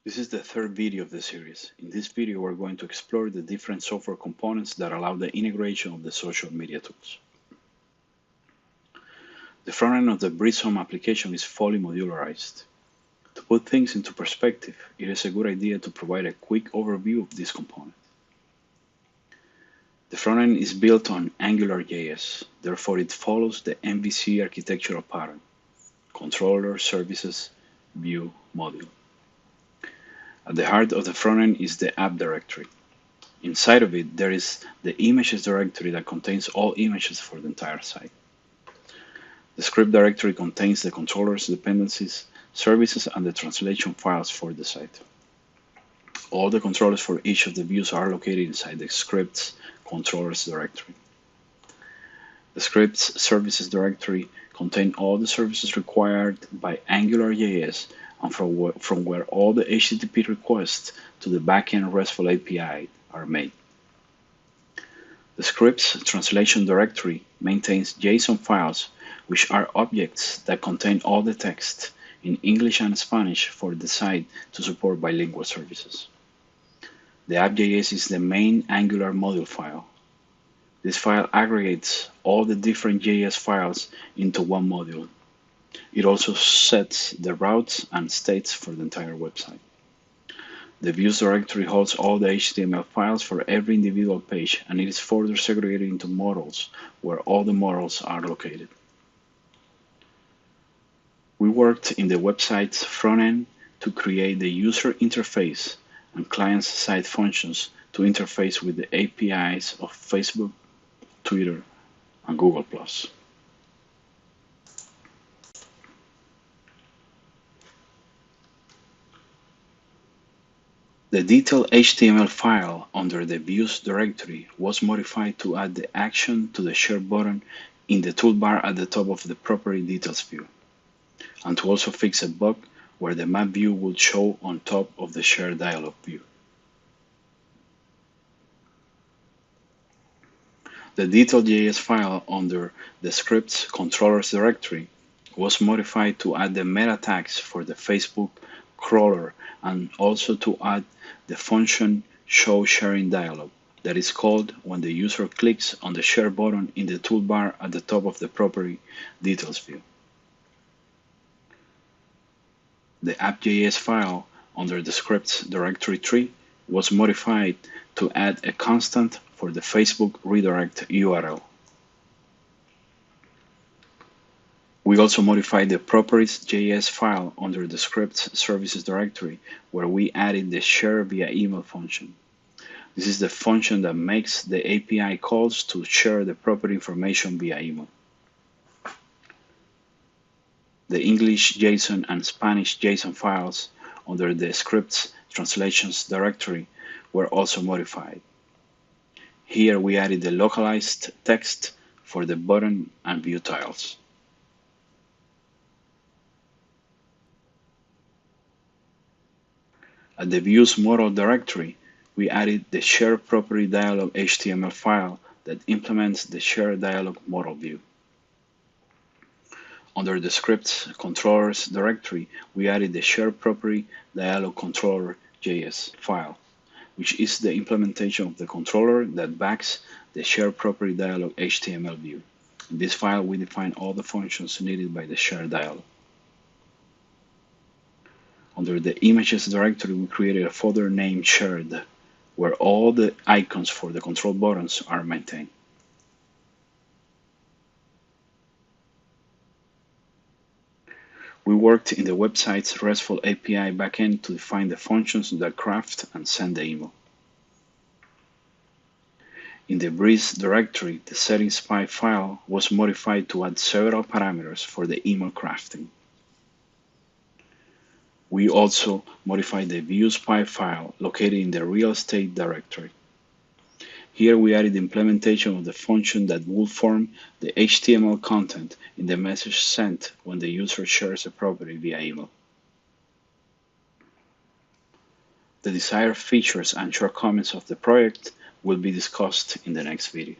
This is the third video of the series. In this video, we're going to explore the different software components that allow the integration of the social media tools. The front end of the BreazeHome application is fully modularized. To put things into perspective, it is a good idea to provide a quick overview of this component. The front end is built on AngularJS, therefore it follows the MVC architectural pattern: controller, services, view, module. At the heart of the front end is the app directory. Inside of it, there is the images directory that contains all images for the entire site. The script directory contains the controller's dependencies, services, and the translation files for the site. All the controllers for each of the views are located inside the scripts controllers directory. The scripts services directory contains all the services required by AngularJS and from where all the HTTP requests to the backend RESTful API are made. The scripts translation directory maintains JSON files, which are objects that contain all the text in English and Spanish for the site to support bilingual services. The app.js is the main Angular module file. This file aggregates all the different JS files into one module. It also sets the routes and states for the entire website. The views directory holds all the HTML files for every individual page, and it is further segregated into models, where all the models are located. We worked in the website's front end to create the user interface and client-side functions to interface with the APIs of Facebook, Twitter, and Google+. The detailed HTML file under the views directory was modified to add the action to the share button in the toolbar at the top of the property details view, and to also fix a bug where the map view would show on top of the share dialog view. The detailed JS file under the scripts controllers directory was modified to add the meta tags for the Facebook crawler and also to add the function show sharing dialog that is called when the user clicks on the share button in the toolbar at the top of the property details view. The app.js file under the scripts directory tree was modified to add a constant for the Facebook redirect URL. We also modified the properties.js file under the scripts services directory, where we added the share via email function. This is the function that makes the API calls to share the property information via email. The English JSON and Spanish JSON files under the scripts translations directory were also modified. Here we added the localized text for the button and view tiles. At the views model directory, we added the share property dialog HTML file that implements the share dialog model view. Under the scripts controllers directory, we added the share property dialog controller.js file, which is the implementation of the controller that backs the share property dialog HTML view. In this file, we define all the functions needed by the share dialog. Under the images directory, we created a folder named shared, where all the icons for the control buttons are maintained. We worked in the website's RESTful API backend to define the functions that craft and send the email. In the Breeze directory, the settings pipe file was modified to add several parameters for the email crafting. We also modified the views pipe file located in the real estate directory. Here we added the implementation of the function that will form the HTML content in the message sent when the user shares a property via email. The desired features and shortcomings of the project will be discussed in the next video.